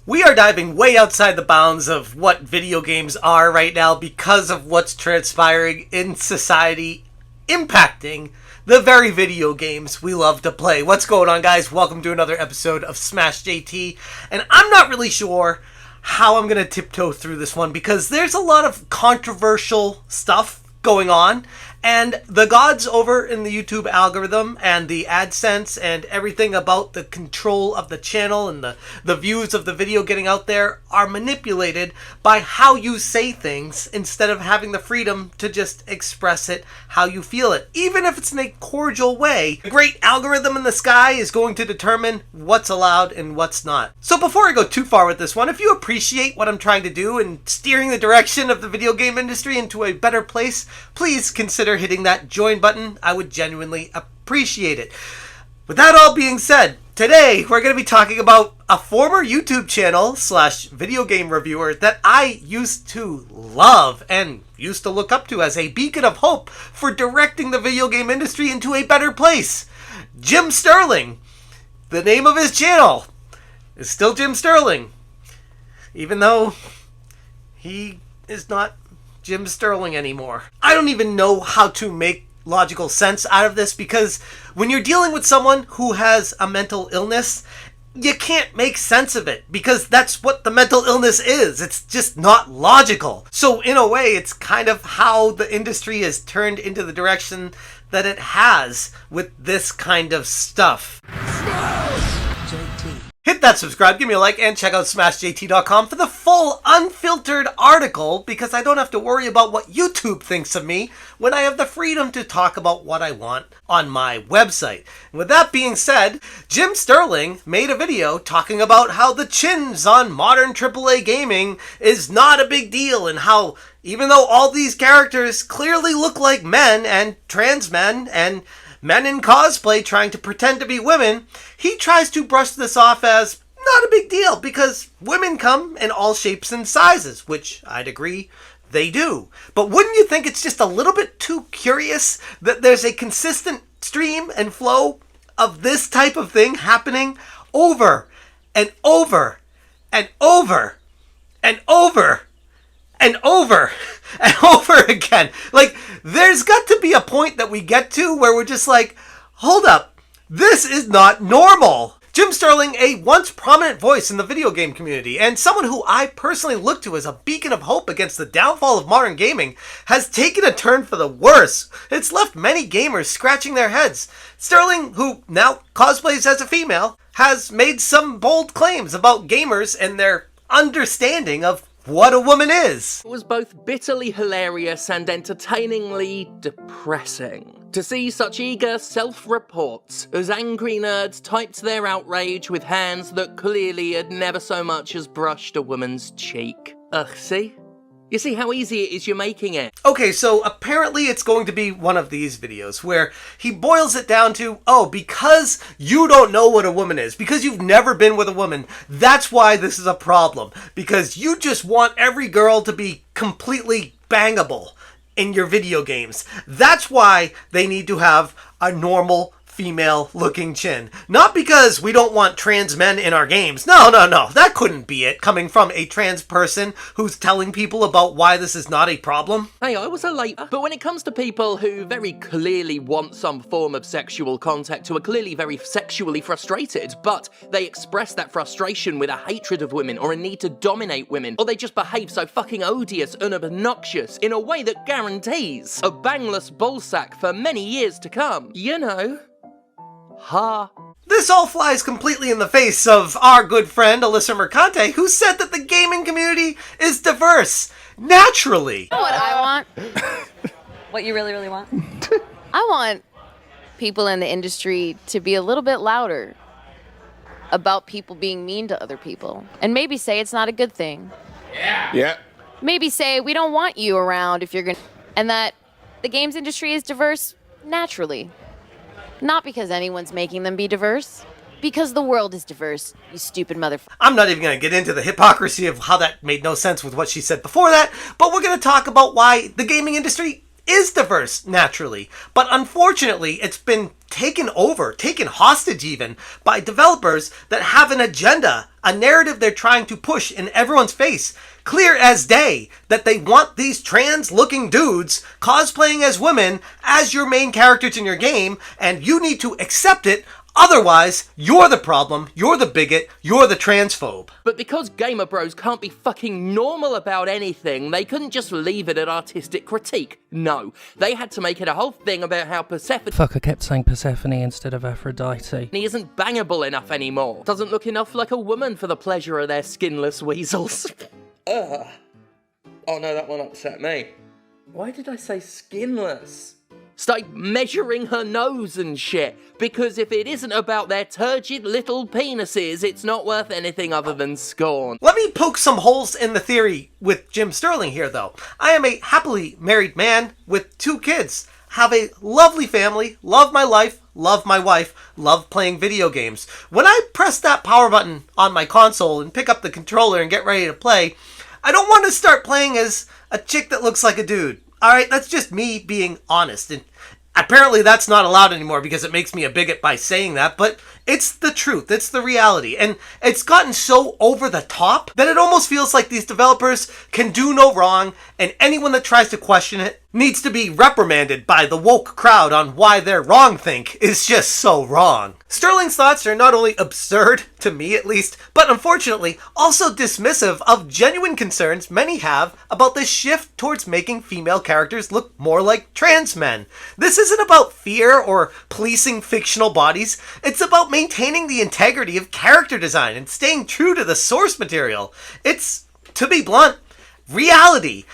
We are diving way outside the bounds of what video games are right now because of what's transpiring in society, impacting the very video games we love to play. What's going on, guys? Welcome to another episode of Smash JT. And I'm not really sure how I'm going to tiptoe through this one because there's a lot of controversial stuff going on. And the gods over in the YouTube algorithm and the AdSense and everything about the control of the channel and the views of the video getting out there are manipulated by how you say things instead of having the freedom to just express it how you feel it, even if it's in a cordial way. The great algorithm in the sky is going to determine what's allowed and what's not. So before I go too far with this one, if you appreciate what I'm trying to do and steering the direction of the video game industry into a better place, please consider hitting that join button. I would genuinely appreciate it. With that all being said, today we're going to be talking about a former YouTube channel / video game reviewer that I used to love and used to look up to as a beacon of hope for directing the video game industry into a better place. Jim Sterling. The name of his channel is still Jim Sterling, even though he is not Jim Sterling anymore. I don't even know how to make logical sense out of this because when you're dealing with someone who has a mental illness, you can't make sense of it because that's what the mental illness is. It's just not logical. So in a way, it's kind of how the industry has turned into the direction that it has with this kind of stuff. Hit that subscribe, give me a like, and check out SmashJT.com for the full, unfiltered article because I don't have to worry about what YouTube thinks of me when I have the freedom to talk about what I want on my website. And with that being said, Jim Sterling made a video talking about how the chins on modern AAA gaming is not a big deal and how even though all these characters clearly look like men and trans men and men in cosplay trying to pretend to be women, he tries to brush this off as not a big deal because women come in all shapes and sizes, which I'd agree they do. But wouldn't you think it's just a little bit too curious that there's a consistent stream and flow of this type of thing happening over and over and over and over and over and over again? Like, there's got to be a point that we get to where we're just like, hold up, this is not normal. Jim Sterling, a once prominent voice in the video game community and someone who I personally look to as a beacon of hope against the downfall of modern gaming, has taken a turn for the worse. It's left many gamers scratching their heads. Sterling, who now cosplays as a female, has made some bold claims about gamers and their understanding of what a woman is. It was both bitterly hilarious and entertainingly depressing to see such eager self-reports as angry nerds typed their outrage with hands that clearly had never so much as brushed a woman's cheek. Ugh, see? You see how easy it is you're making it. Okay, so apparently it's going to be one of these videos where he boils it down to, oh, because you don't know what a woman is, because you've never been with a woman, that's why this is a problem. Because you just want every girl to be completely bangable in your video games. That's why they need to have a normal female looking chin. Not because we don't want trans men in our games. No. That couldn't be it coming from a trans person who's telling people about why this is not a problem. Hey, I was a later. But when it comes to people who very clearly want some form of sexual contact, who are clearly very sexually frustrated, but they express that frustration with a hatred of women or a need to dominate women, or they just behave so fucking odious and obnoxious in a way that guarantees a bangless ballsack for many years to come. You know. Ha. This all flies completely in the face of our good friend Alyssa Mercante, who said that the gaming community is diverse naturally. You know what I want? What you really, really want? I want people in the industry to be a little bit louder about people being mean to other people. And maybe say it's not a good thing. Yeah. Maybe say we don't want you around if you're going to... And that the games industry is diverse naturally. Not because anyone's making them be diverse. Because the world is diverse, you stupid motherfucker. I'm not even going to get into the hypocrisy of how that made no sense with what she said before that, but we're going to talk about why the gaming industry is diverse naturally. But unfortunately, it's been taken hostage even, by developers that have an agenda a narrative they're trying to push in everyone's face, clear as day, that they want these trans-looking dudes cosplaying as women as your main characters in your game, and you need to accept it. Otherwise, you're the problem, you're the bigot, you're the transphobe. But because Gamer Bros can't be fucking normal about anything, they couldn't just leave it at artistic critique. No, they had to make it a whole thing about how Persephone— Fuck, I kept saying Persephone instead of Aphrodite. He isn't bangable enough anymore. Doesn't look enough like a woman for the pleasure of their skinless weasels. Ugh. Oh no, that one upset me. Why did I say skinless? Start measuring her nose and shit, because if it isn't about their turgid little penises, it's not worth anything other than scorn. Let me poke some holes in the theory with Jim Sterling here, though. I am a happily married man with 2 kids, have a lovely family, love my life, love my wife, love playing video games. When I press that power button on my console and pick up the controller and get ready to play, I don't want to start playing as a chick that looks like a dude. Alright, that's just me being honest, and apparently that's not allowed anymore because it makes me a bigot by saying that, but it's the truth, it's the reality, and it's gotten so over the top that it almost feels like these developers can do no wrong, and anyone that tries to question it needs to be reprimanded by the woke crowd on why their wrong think is just so wrong. Sterling's thoughts are not only absurd, to me at least, but unfortunately also dismissive of genuine concerns many have about this shift towards making female characters look more like trans men. This isn't about fear or policing fictional bodies, it's about maintaining the integrity of character design and staying true to the source material. It's, to be blunt, reality.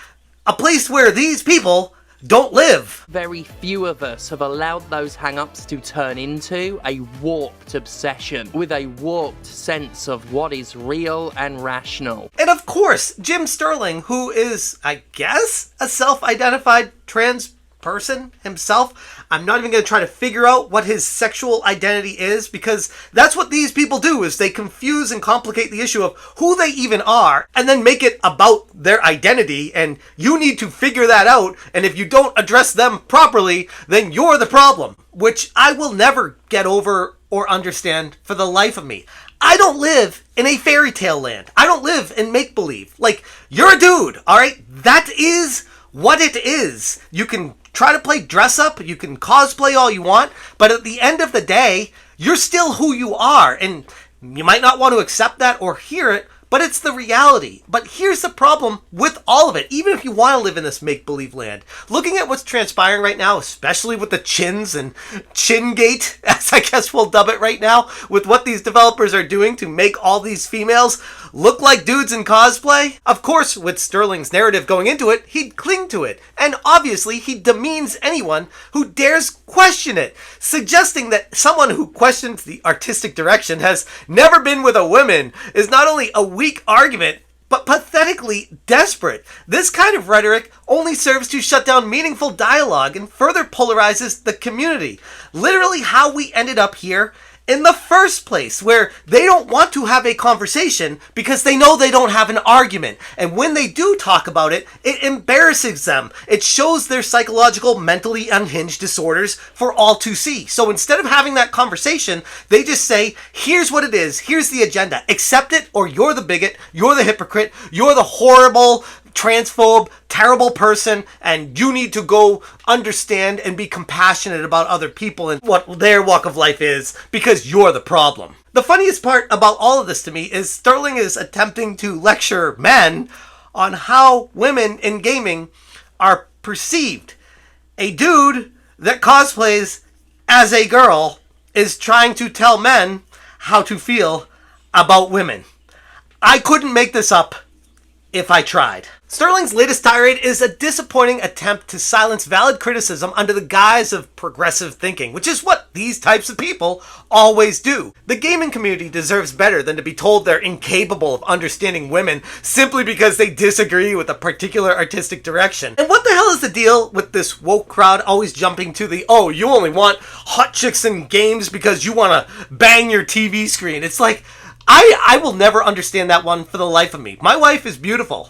A place where these people don't live. Very few of us have allowed those hang-ups to turn into a warped obsession with a warped sense of what is real and rational. And of course, Jim Sterling, who is, I guess, a self-identified trans person himself. I'm not even going to try to figure out what his sexual identity is, because that's what these people do, is they confuse and complicate the issue of who they even are and then make it about their identity, and you need to figure that out, and if you don't address them properly, then you're the problem, which I will never get over or understand for the life of me. I don't live in a fairy tale land. I don't live in make-believe. Like, you're a dude, alright? That is what it is. You can try to play dress up, you can cosplay all you want, but at the end of the day, you're still who you are, and you might not want to accept that or hear it, but it's the reality. But here's the problem with all of it, even if you want to live in this make-believe land. Looking at what's transpiring right now, especially with the chins and Chingate, as I guess we'll dub it right now, with what these developers are doing to make all these females look like dudes in cosplay. Of course, with Sterling's narrative going into it, he'd cling to it. And obviously, he demeans anyone who dares question it, suggesting that someone who questions the artistic direction has never been with a woman is not only a weak argument, but pathetically desperate. This kind of rhetoric only serves to shut down meaningful dialogue and further polarizes the community. Literally how we ended up here in the first place, where they don't want to have a conversation because they know they don't have an argument. And when they do talk about it, it embarrasses them. It shows their psychological, mentally unhinged disorders for all to see. So instead of having that conversation, they just say, here's what it is, here's the agenda, accept it or you're the bigot, you're the hypocrite, you're the horrible transphobe, terrible person, and you need to go understand and be compassionate about other people and what their walk of life is, because you're the problem. The funniest part about all of this to me is Sterling is attempting to lecture men on how women in gaming are perceived. A dude that cosplays as a girl is trying to tell men how to feel about women. I couldn't make this up if I tried. Sterling's latest tirade is a disappointing attempt to silence valid criticism under the guise of progressive thinking, which is what these types of people always do. The gaming community deserves better than to be told they're incapable of understanding women simply because they disagree with a particular artistic direction. And what the hell is the deal with this woke crowd always jumping to the, oh, you only want hot chicks in games because you want to bang your TV screen? It's like, I will never understand that one for the life of me. My wife is beautiful.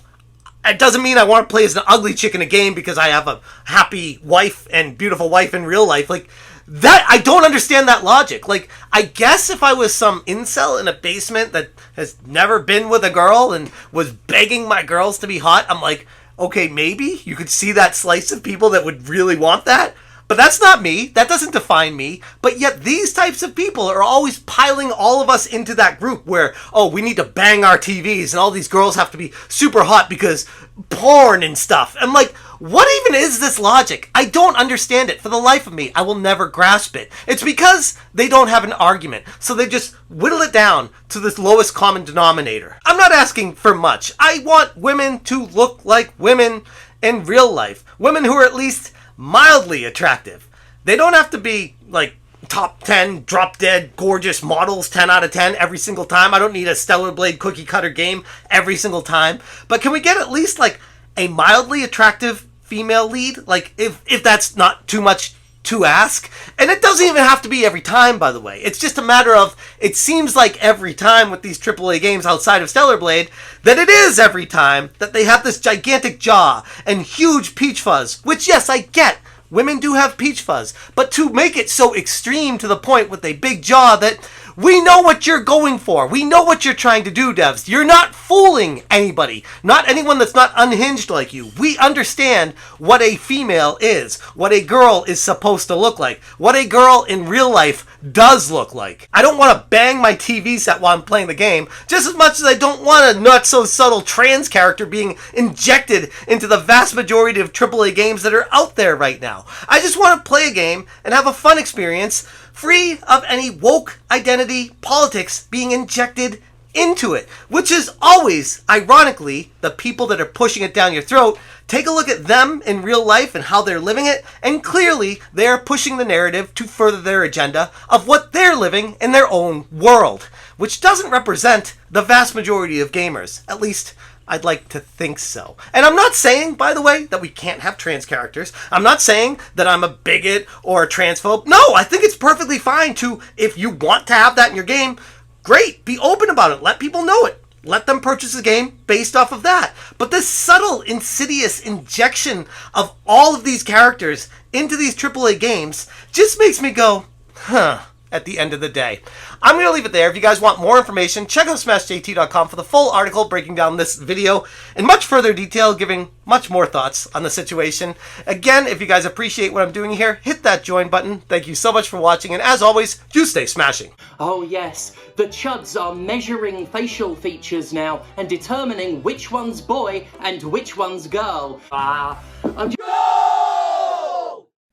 It doesn't mean I want to play as an ugly chick in a game because I have a happy wife and beautiful wife in real life. Like, That, I don't understand that logic. Like, I guess if I was some incel in a basement that has never been with a girl and was begging my girls to be hot, I'm like, okay, maybe you could see that slice of people that would really want that. But that's not me. That doesn't define me. But yet these types of people are always piling all of us into that group where, oh, we need to bang our TVs and all these girls have to be super hot because porn and stuff. I'm like, what even is this logic? I don't understand it. For the life of me, I will never grasp it. It's because they don't have an argument. So they just whittle it down to this lowest common denominator. I'm not asking for much. I want women to look like women in real life. Women who are at least mildly attractive. They don't have to be like top 10 drop dead gorgeous models 10 out of 10 every single time. I don't need a Stellar Blade cookie cutter game every single time. But can we get at least like a mildly attractive female lead? Like if that's not too much to ask. And it doesn't even have to be every time, by the way. It's just a matter of, it seems like every time with these AAA games outside of Stellar Blade, that it is every time that they have this gigantic jaw and huge peach fuzz, which yes, I get. Women do have peach fuzz. But to make it so extreme to the point with a big jaw that we know what you're going for. We know what you're trying to do, devs. You're not fooling anybody. Not anyone that's not unhinged like you. We understand what a female is. What a girl is supposed to look like. What a girl in real life does look like. I don't want to bang my TV set while I'm playing the game, just as much as I don't want a not so subtle trans character being injected into the vast majority of AAA games that are out there right now. I just want to play a game and have a fun experience, free of any woke identity politics being injected into it, which is always, ironically, the people that are pushing it down your throat. Take a look at them in real life and how they're living it, and clearly they are pushing the narrative to further their agenda of what they're living in their own world, which doesn't represent the vast majority of gamers. At least I'd like to think so. And I'm not saying, by the way, that we can't have trans characters. I'm not saying that I'm a bigot or a transphobe. No, I think it's perfectly fine to, if you want to have that in your game, great, be open about it. Let people know it. Let them purchase a game based off of that. But this subtle, insidious injection of all of these characters into these AAA games just makes me go, huh, at the end of the day. I'm going to leave it there. If you guys want more information, check out smashjt.com for the full article breaking down this video in much further detail, giving much more thoughts on the situation. Again, if you guys appreciate what I'm doing here, hit that join button. Thank you so much for watching, and as always, do stay smashing. Oh yes, the chuds are measuring facial features now and determining which one's boy and which one's girl.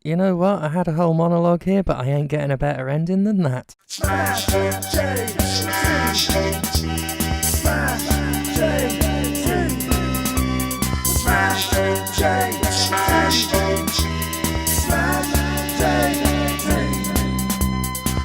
You know what? I had a whole monologue here, but I ain't getting a better ending than that. Smash JT. Smash JT. Smash JT.